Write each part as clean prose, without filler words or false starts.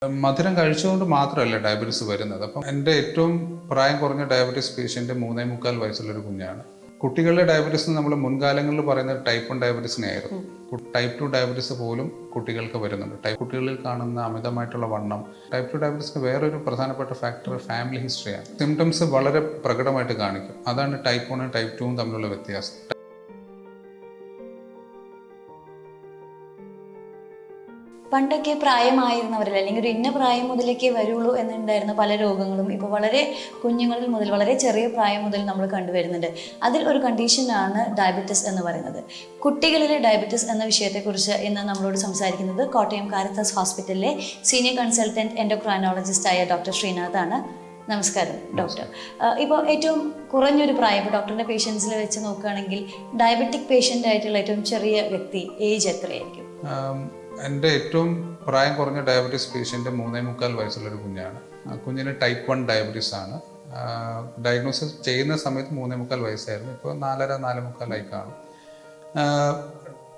മധുരം കഴിച്ചുകൊണ്ട് മാത്രമല്ല ഡയബറ്റീസ് വരുന്നത്. അപ്പം എൻ്റെ ഏറ്റവും പ്രായം കുറഞ്ഞ ഡയബറ്റീസ് പേഷ്യൻ്റ് 3.25 വയസ്സുള്ളൊരു കുഞ്ഞാണ്. കുട്ടികളുടെ ഡയബറ്റീസ് നമ്മൾ മുൻകാലങ്ങളിൽ പറയുന്നത് ടൈപ്പ് 1 ഡയബറ്റീസിനെ ആയിരുന്നു. ടൈപ്പ് 2 ഡയബറ്റീസ് പോലും കുട്ടികൾക്ക് വരുന്നുണ്ട്. കുട്ടികളിൽ കാണുന്ന അമിതമായിട്ടുള്ള വണ്ണം. ടൈപ്പ് 2 ഡയബറ്റീസിന് വേറൊരു പ്രധാനപ്പെട്ട ഫാക്ടർ ഫാമിലി ഹിസ്റ്ററിയാണ്. സിംറ്റംസ് വളരെ പ്രകടമായിട്ട് കാണിക്കും. അതാണ് ടൈപ്പ് 1 ടൈപ്പ് 2 തമ്മിലുള്ള വ്യത്യാസം. പണ്ടൊക്കെ പ്രായമായിരുന്നവരിൽ അല്ലെങ്കിൽ ഒരു ഇന്ന പ്രായം മുതലേക്കേ വരുള്ളൂ എന്നുണ്ടായിരുന്ന പല രോഗങ്ങളും ഇപ്പോൾ വളരെ കുഞ്ഞുങ്ങളിൽ മുതൽ വളരെ ചെറിയ പ്രായം മുതൽ നമ്മൾ കണ്ടുവരുന്നുണ്ട്. അതിൽ ഒരു കണ്ടീഷനാണ് ഡയബറ്റിസ് എന്ന് പറയുന്നത്. കുട്ടികളിലെ ഡയബറ്റിസ് എന്ന വിഷയത്തെക്കുറിച്ച് ഇന്ന് നമ്മളോട് സംസാരിക്കുന്നത് കോട്ടയം കാരിത്താസ് ഹോസ്പിറ്റലിലെ സീനിയർ കൺസൾട്ടൻറ്റ് എൻഡോക്രൈനോളജിസ്റ്റായ ഡോക്ടർ ശ്രീനാഥാണ്. നമസ്കാരം ഡോക്ടർ. ഇപ്പോൾ ഏറ്റവും കുറഞ്ഞൊരു പ്രായം, ഇപ്പോൾ ഡോക്ടറിൻ്റെ പേഷ്യൻസിൽ വെച്ച് നോക്കുകയാണെങ്കിൽ ഡയബറ്റിക് പേഷ്യൻ്റ് ആയിട്ടുള്ള ഏറ്റവും ചെറിയ വ്യക്തി ഏജ് എത്രയായിരിക്കും? എൻ്റെ ഏറ്റവും പ്രായം കുറഞ്ഞ ഡയബറ്റീസ് പേഷ്യൻ്റ് 3.25 വയസ്സുള്ളൊരു കുഞ്ഞാണ്. കുഞ്ഞിന് ടൈപ്പ് 1 ഡയബറ്റീസ് ആണ്. ഡയഗ്നോസിസ് ചെയ്യുന്ന സമയത്ത് 3.25 വയസ്സായിരുന്നു. ഇപ്പോൾ 4.5-4.25 ആയി കാണും.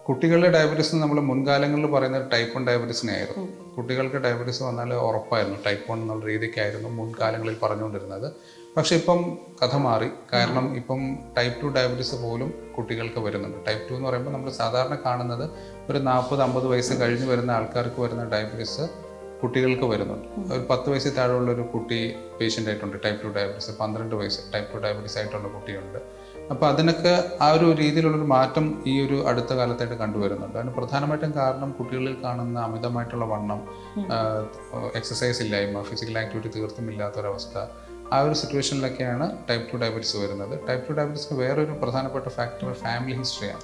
കുട്ടികളുടെ ഡയബറ്റീസ് നമ്മൾ മുൻകാലങ്ങളിൽ പറയുന്നത് ടൈപ്പ് 1 ഡയബറ്റീസിനെ ആയിരുന്നു. കുട്ടികൾക്ക് ഡയബറ്റീസ് വന്നാൽ ഉറപ്പായിരുന്നു ടൈപ്പ് 1 എന്നുള്ള രീതിക്കായിരുന്നു മുൻകാലങ്ങളിൽ പറഞ്ഞുകൊണ്ടിരുന്നത്. പക്ഷെ ഇപ്പം കഥ മാറി. കാരണം ഇപ്പം ടൈപ്പ് 2 ഡയബറ്റീസ് പോലും കുട്ടികൾക്ക് വരുന്നുണ്ട്. ടൈപ്പ് 2 എന്ന് പറയുമ്പോൾ നമ്മൾ സാധാരണ കാണുന്നത് ഒരു 40-50 വയസ്സ് കഴിഞ്ഞ് വരുന്ന ആൾക്കാർക്ക് വരുന്ന ഡയബറ്റീസ് കുട്ടികൾക്ക് വരുന്നുണ്ട്. ഒരു 10 വയസ്സിൽ താഴെയുള്ള ഒരു കുട്ടി പേഷ്യൻ്റ് ആയിട്ടുണ്ട് ടൈപ്പ് 2 ഡയബറ്റീസ്. 12 വയസ്സ് ടൈപ്പ് 2 ഡയബറ്റീസ് ആയിട്ടുള്ള കുട്ടിയുണ്ട്. അപ്പോൾ അതിനൊക്കെ ആ ഒരു രീതിയിലുള്ളൊരു മാറ്റം ഈ ഒരു അടുത്ത കാലത്തായിട്ട് കണ്ടുവരുന്നുണ്ട്. അതിന് പ്രധാനമായിട്ടും കാരണം കുട്ടികളിൽ കാണുന്ന അമിതമായിട്ടുള്ള വണ്ണം, എക്സസൈസ് ഇല്ലായ്മ, ഫിസിക്കൽ ആക്ടിവിറ്റി തീർത്തും ഇല്ലാത്തൊരവസ്ഥ. ആ ഒരു സിറ്റുവേഷനിലൊക്കെയാണ് ടൈപ്പ് 2 ഡയബറ്റീസ് വരുന്നത്. ടൈപ്പ് 2 ഡയബറ്റീസിന് വേറൊരു പ്രധാനപ്പെട്ട ഫാക്ടർ ഫാമിലി ഹിസ്റ്ററിയാണ്.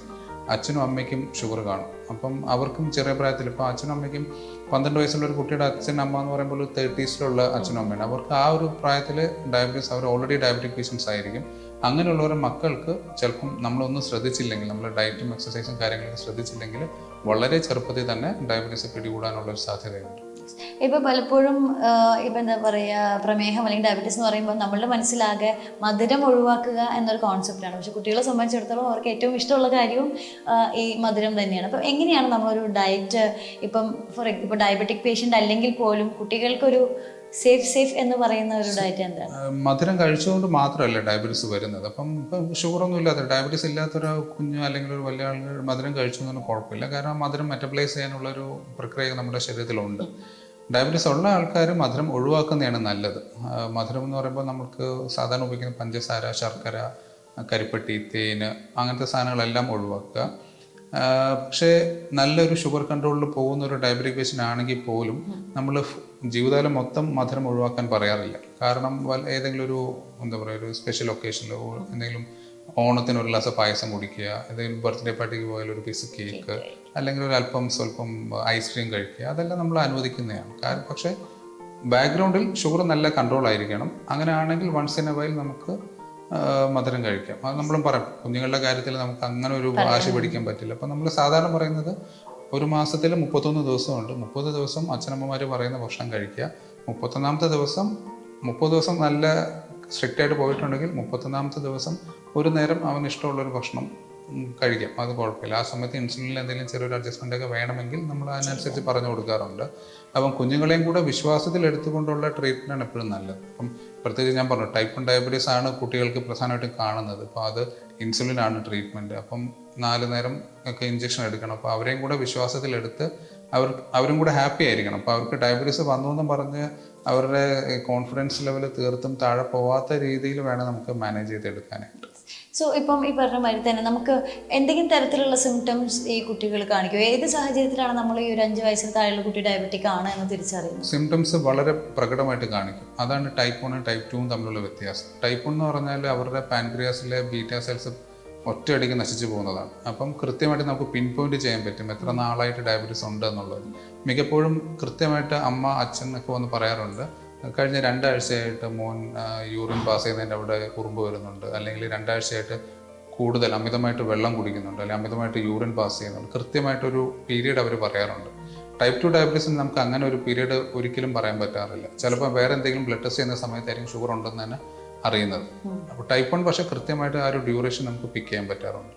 അച്ഛനും അമ്മയ്ക്കും ഷുഗർ കാണും. അപ്പം അവർക്കും ചെറിയ പ്രായത്തിൽ, ഇപ്പോൾ അച്ഛനും അമ്മയ്ക്കും 12 വയസ്സുള്ള ഒരു കുട്ടിയുടെ അച്ഛൻ അമ്മ എന്ന് പറയുമ്പോൾ 30s അച്ഛനും അമ്മയാണ്. അവർക്ക് ആ ഒരു പ്രായത്തിൽ ഡയബറ്റീസ്, അവർ ഓൾറെഡി ഡയബറ്റിക് പേഷ്യൻസ് ആയിരിക്കും. അങ്ങനെയുള്ളവരുടെ മക്കൾക്ക് ചിലപ്പം നമ്മളൊന്നും ശ്രദ്ധിച്ചില്ലെങ്കിൽ, നമ്മൾ ഡയറ്റും എക്സസൈസും കാര്യങ്ങളൊക്കെ ശ്രദ്ധിച്ചില്ലെങ്കിൽ വളരെ ചെറുപ്പത്തിൽ തന്നെ ഡയബറ്റീസ് പിടികൂടാനുള്ളൊരു സാധ്യതയുണ്ട്. ഇപ്പോൾ പലപ്പോഴും ഇപ്പം എന്താ പറയുക, പ്രമേഹം അല്ലെങ്കിൽ ഡയബറ്റീസ് എന്ന് പറയുമ്പോൾ നമ്മളുടെ മനസ്സിലാകെ മധുരം ഒഴിവാക്കുക എന്നൊരു കോൺസെപ്റ്റാണ്. പക്ഷെ കുട്ടികളെ സംബന്ധിച്ചിടത്തോളം അവർക്ക് ഏറ്റവും ഇഷ്ടമുള്ള കാര്യവും ഈ മധുരം തന്നെയാണ്. അപ്പം എങ്ങനെയാണ് നമ്മളൊരു ഡയറ്റ്, ഇപ്പോൾ ഡയബറ്റിക് പേഷ്യൻ്റ് അല്ലെങ്കിൽ പോലും കുട്ടികൾക്കൊരു സേഫ് എന്ന് പറയുന്ന ഒരു ഡയറ്റ് എന്താണ്? മധുരം കഴിച്ചുകൊണ്ട് മാത്രമല്ല ഡയബറ്റീസ് വരുന്നത്. അപ്പം ഇപ്പം ഷുഗറൊന്നും ഇല്ലാത്ത, ഡയബറ്റീസ് ഇല്ലാത്തൊരു കുഞ്ഞ് അല്ലെങ്കിൽ ഒരു വലിയ ആളുകൾ മധുരം കഴിച്ചൊന്നും കുഴപ്പമില്ല. കാരണം മധുരം മെറ്റബലൈസ് ചെയ്യാനുള്ളൊരു പ്രക്രിയ നമ്മുടെ ശരീരത്തിലുണ്ട്. ഡയബറ്റീസ് ഉള്ള ആൾക്കാർ മധുരം ഒഴിവാക്കുന്നതാണ് നല്ലത്. മധുരം എന്ന് പറയുമ്പോൾ നമുക്ക് സാധാരണ ഉപയോഗിക്കുന്ന പഞ്ചസാര, ശർക്കര, കരിപ്പട്ടി, തേന്, അങ്ങനത്തെ സാധനങ്ങളെല്ലാം ഒഴിവാക്കുക. പക്ഷേ നല്ലൊരു ഷുഗർ കൺട്രോളിൽ പോകുന്ന ഒരു ഡയബറ്റിക് പേഷ്യൻ്റ് ആണെങ്കിൽ പോലും നമ്മൾ ജീവിതകാലം മൊത്തം മധുരം ഒഴിവാക്കാൻ പറയാറില്ല. കാരണം ഏതെങ്കിലും ഒരു എന്താ പറയുക, ഒരു സ്പെഷ്യൽ ഒക്കേഷനിലോ എന്തെങ്കിലും ഓണത്തിന് ഒരു ഗ്ലാസ് പായസം കുടിക്കുക, എന്തെങ്കിലും ബർത്ത്ഡേ പാർട്ടിക്ക് പോയാൽ ഒരു പീസ് കേക്ക്, അല്ലെങ്കിൽ ഒരു സ്വല്പം ഐസ്ക്രീം കഴിക്കുക, അതെല്ലാം നമ്മൾ അനുവദിക്കുന്നതാണ്. കാരണം പക്ഷേ ബാക്ക്ഗ്രൗണ്ടിൽ ഷുഗർ നല്ല കൺട്രോൾ ആയിരിക്കണം. അങ്ങനെ ആണെങ്കിൽ വൺസ് ഇൻ എ വൈൽ നമുക്ക് മധുരം കഴിക്കാം. അത് നമ്മളും പറയും, കുഞ്ഞുങ്ങളുടെ കാര്യത്തിൽ നമുക്ക് അങ്ങനെ ഒരു വാശി പിടിക്കാൻ പറ്റില്ല. അപ്പം നമ്മൾ സാധാരണ പറയുന്നത് ഒരു മാസത്തിൽ 31 ദിവസമുണ്ട്. 30 ദിവസം അച്ഛനമ്മമാർ പറയുന്ന ഭക്ഷണം കഴിക്കുക. 31ാമത്തെ ദിവസം 30 ദിവസം നല്ല സ്ട്രിക്റ്റ് ആയിട്ട് പോയിട്ടുണ്ടെങ്കിൽ 31ാമത്തെ ദിവസം ഒരു നേരം അവന് ഇഷ്ടമുള്ളൊരു ഭക്ഷണം കഴിക്കാം. അത് കുഴപ്പമില്ല. ആ സമയത്ത് ഇൻസുലിനിൽ എന്തെങ്കിലും ചെറിയൊരു അഡ്ജസ്റ്റ്മെൻ്റ് ഒക്കെ വേണമെങ്കിൽ നമ്മൾ അതിനനുസരിച്ച് പറഞ്ഞു കൊടുക്കാറുണ്ട്. അപ്പം കുഞ്ഞുങ്ങളെയും കൂടെ വിശ്വാസത്തിൽ എടുത്തുകൊണ്ടുള്ള ട്രീറ്റ്മെൻറ്റാണ് എപ്പോഴും നല്ലത്. അപ്പം പ്രത്യേകിച്ച് ഞാൻ പറഞ്ഞു ടൈപ്പ് 1 ഡയബറ്റീസ് ആണ് കുട്ടികൾക്ക് പ്രധാനമായിട്ടും കാണുന്നത്. അപ്പോൾ അത് ഇൻസുലിനാണ് ട്രീറ്റ്മെൻറ്റ്. അപ്പം 4 നേരം ഒക്കെ ഇഞ്ചക്ഷൻ എടുക്കണം. അപ്പോൾ അവരെയും കൂടെ വിശ്വാസത്തിലെടുത്ത് അവരും കൂടെ ഹാപ്പി ആയിരിക്കണം. അപ്പോൾ അവർക്ക് ഡയബറ്റീസ് വന്നു എന്നും പറഞ്ഞ് അവരുടെ കോൺഫിഡൻസ് ലെവൽ തീർത്തും താഴെ പോവാത്ത രീതിയിൽ വേണം നമുക്ക് മാനേജ് ചെയ്തെടുക്കാനായിട്ട്. സോ ഇപ്പം ഈ പറഞ്ഞ മാതിരി തന്നെ നമുക്ക് എന്തെങ്കിലും തരത്തിലുള്ള സിംറ്റംസ് ഈ കുട്ടികൾ കാണിക്കും? ഏത് സാഹചര്യത്തിലാണ് നമ്മൾ ഈ ഒരു 5 വയസ്സിന് താഴെയുള്ള കുട്ടി ഡയബറ്റിക് ആണ് എന്ന് തിരിച്ചറിയുന്നത്? സിംറ്റംസ് വളരെ പ്രകടമായിട്ട് കാണിക്കും. അതാണ് ടൈപ്പ് 1 ടൈപ്പ് 2 തമ്മിലുള്ള വ്യത്യാസം. ടൈപ്പ് 1 എന്ന് പറഞ്ഞാൽ അവരുടെ പാൻക്രിയാസിലെ ബീറ്റാ സെൽസ് ഒറ്റയടിക്ക് നശിച്ചു പോകുന്നതാണ്. അപ്പം കൃത്യമായിട്ട് നമുക്ക് പിൻ പോയിന്റ് ചെയ്യാൻ പറ്റും എത്ര നാളായിട്ട് ഡയബറ്റീസ് ഉണ്ട് എന്നുള്ളത്. മിക്കപ്പോഴും കൃത്യമായിട്ട് അമ്മ, അച്ഛൻ ഒക്കെ വന്ന് പറയാറുണ്ട്, കഴിഞ്ഞ 2 ആഴ്ചയായിട്ട് മോൻ യൂറിൻ പാസ് ചെയ്യുന്നതിൻ്റെ അവിടെ കുറുമ്പ് വരുന്നുണ്ട്, അല്ലെങ്കിൽ 2 ആഴ്ചയായിട്ട് കൂടുതൽ അമിതമായിട്ട് വെള്ളം കുടിക്കുന്നുണ്ട്, അല്ലെങ്കിൽ അമിതമായിട്ട് യൂറിൻ പാസ് ചെയ്യുന്നുണ്ട്. കൃത്യമായിട്ടൊരു പീരീഡ് അവർ പറയാറുണ്ട്. ടൈപ്പ് 2 ഡയബറ്റീസിന് നമുക്ക് അങ്ങനെ ഒരു പീരീഡ് ഒരിക്കലും പറയാൻ പറ്റാറില്ല. ചിലപ്പോൾ വേറെ എന്തെങ്കിലും ബ്ലഡ് ടെസ്റ്റ് ചെയ്യുന്ന സമയത്തായിരിക്കും ഷുഗർ ഉണ്ടെന്ന് തന്നെ അറിയുന്നത്. അപ്പോൾ ടൈപ്പ് 1 പക്ഷേ കൃത്യമായിട്ട് ആ ഒരു ഡ്യൂറേഷൻ നമുക്ക് പിക്ക് ചെയ്യാൻ പറ്റാറുണ്ട്.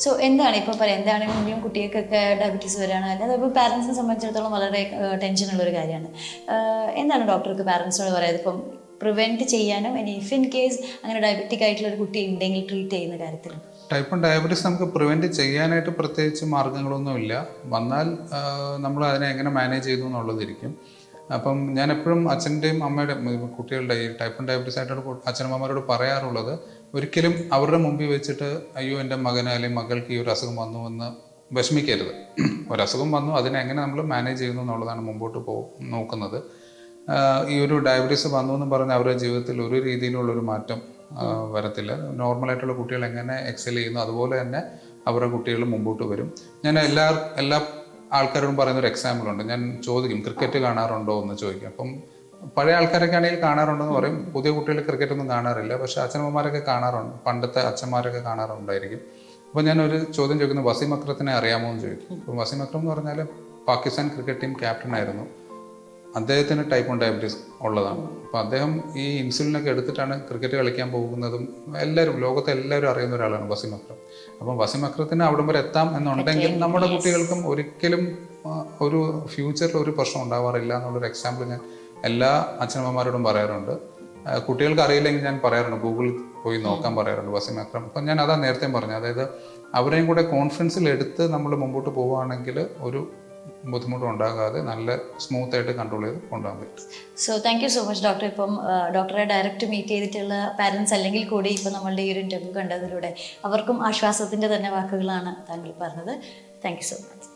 സോ എന്താണ് ഇപ്പോൾ പറയാം, എന്താണെങ്കിലും കുട്ടികൾക്കൊക്കെ ഡയബറ്റീസ് വരികയാണ്, അല്ലാതെ ഇപ്പോൾ പാരൻസിനെ സംബന്ധിച്ചിടത്തോളം വളരെ ടെൻഷനുള്ളൊരു കാര്യമാണ്. എന്താണ് ഡോക്ടർക്ക് പാരൻസിനോട് പറയുന്നത് ഇപ്പം പ്രിവെൻറ്റ് ചെയ്യാനും, ഇനി ഇഫ് ഇൻ കേസ് അങ്ങനെ ഡയബറ്റിക് ആയിട്ടുള്ള ഒരു കുട്ടി ഉണ്ടെങ്കിൽ ട്രീറ്റ് ചെയ്യുന്ന കാര്യത്തിൽ? ടൈപ്പ് 1 ഡയബറ്റീസ് നമുക്ക് പ്രിവെൻറ്റ് ചെയ്യാനായിട്ട് പ്രത്യേകിച്ച് മാർഗ്ഗങ്ങളൊന്നുമില്ല. വന്നാൽ നമ്മൾ അതിനെ എങ്ങനെ മാനേജ് ചെയ്തു എന്നുള്ളതിരിക്കും. അപ്പം ഞാൻ എപ്പോഴും അച്ഛൻ്റെയും അമ്മയുടെയും കുട്ടികളുടെ ഈ ടൈപ്പ് 1 ഡയബറ്റീസ് ആയിട്ടുള്ള അച്ഛനമ്മമാരോട് പറയാറുള്ളത്, ഒരിക്കലും അവരുടെ മുമ്പിൽ വെച്ചിട്ട് അയ്യോ എൻ്റെ മകന് അല്ലെങ്കിൽ മകൾക്ക് ഈ ഒരു അസുഖം വന്നു എന്ന് വിഷമിക്കരുത്. ഒരസുഖം വന്നു, അതിനെ എങ്ങനെ നമ്മൾ മാനേജ് ചെയ്യുന്നു എന്നുള്ളതാണ് മുമ്പോട്ട് നോക്കുന്നത്. ഈ ഒരു ഡയബറ്റീസ് വന്നു എന്ന് പറഞ്ഞ് അവരുടെ ജീവിതത്തിൽ ഒരു രീതിയിലുള്ളൊരു മാറ്റം വരത്തില്ല. നോർമലായിട്ടുള്ള കുട്ടികൾ എങ്ങനെ എക്സൽ ചെയ്യുന്നു അതുപോലെ തന്നെ അവരുടെ കുട്ടികൾ മുമ്പോട്ട് വരും. ഞാൻ എല്ലാ ആൾക്കാരോടും പറയുന്നൊരു എക്സാമ്പിളുണ്ട്. ഞാൻ ചോദിക്കും ക്രിക്കറ്റ് കാണാറുണ്ടോ എന്ന് ചോദിക്കും. അപ്പം പഴയ ആൾക്കാരൊക്കെ ആണെങ്കിൽ കാണാറുണ്ടെന്ന് പറയും, പുതിയ കുട്ടികൾ ക്രിക്കറ്റ് ഒന്നും കാണാറില്ല. പക്ഷേ അച്ഛനമ്മമാരൊക്കെ കാണാറുണ്ട്, പണ്ടത്തെ അച്ഛന്മാരൊക്കെ കാണാറുണ്ടായിരിക്കും. അപ്പോൾ ഞാനൊരു ചോദ്യം ചോദിക്കുന്നത്, വസീം അക്രത്തിനെ അറിയാമോ എന്ന് ചോദിക്കും. അപ്പം വസീം അക്രം എന്ന് പറഞ്ഞാൽ പാകിസ്ഥാൻ ക്രിക്കറ്റ് ടീം ക്യാപ്റ്റൻ ആയിരുന്നു. അദ്ദേഹത്തിന് ടൈപ്പ് 1 ഡയബറ്റീസ് ഉള്ളതാണ്. അപ്പോൾ അദ്ദേഹം ഈ ഇൻസുലിനൊക്കെ എടുത്തിട്ടാണ് ക്രിക്കറ്റ് കളിക്കാൻ പോകുന്നതും. ലോകത്തെ എല്ലാവരും അറിയുന്ന ഒരാളാണ് വസീം അക്രം. അപ്പം വസീം അക്രത്തിന് അവിടം വരെ എത്താം എന്നുണ്ടെങ്കിൽ നമ്മുടെ കുട്ടികൾക്കും ഒരിക്കലും ഒരു ഫ്യൂച്ചറിൽ ഒരു പ്രശ്നം ഉണ്ടാവാറില്ല എന്നുള്ളൊരു എക്സാമ്പിൾ ഞാൻ എല്ലാ അച്ഛനമ്മമാരോടും പറയാറുണ്ട്. കുട്ടികൾക്ക് അറിയില്ലെങ്കിൽ ഞാൻ പറയാറുണ്ട്, ഗൂഗിളിൽ പോയി നോക്കാൻ പറയാറുണ്ട് വസീം അക്രം. അപ്പം ഞാൻ അതാ നേരത്തെ പറഞ്ഞു, അതായത് അവരെയും കൂടെ കോൺഫിഡൻസിൽ എടുത്ത് നമ്മൾ മുമ്പോട്ട് പോവുകയാണെങ്കിൽ ഒരു ബുദ്ധിമുട്ടും ഉണ്ടാകാതെ നല്ല സ്മൂത്ത് ആയിട്ട് കൺട്രോൾ ചെയ്ത് കൊണ്ടുപോകാൻ പറ്റും. So thank you so much doctor. ഇപ്പം ഡോക്ടറെ ഡയറക്റ്റ് മീറ്റ് ചെയ്തിട്ടുള്ള പാരൻസ് അല്ലെങ്കിൽ കൂടി ഇപ്പം നമ്മളുടെ ഈ ഒരു ഇൻ്റർവ്യൂ കണ്ടതിലൂടെ അവർക്കും ആശ്വാസത്തിൻ്റെ തന്നെ വാക്കുകളാണ് താങ്കൾ പറഞ്ഞത്. Thank you so much.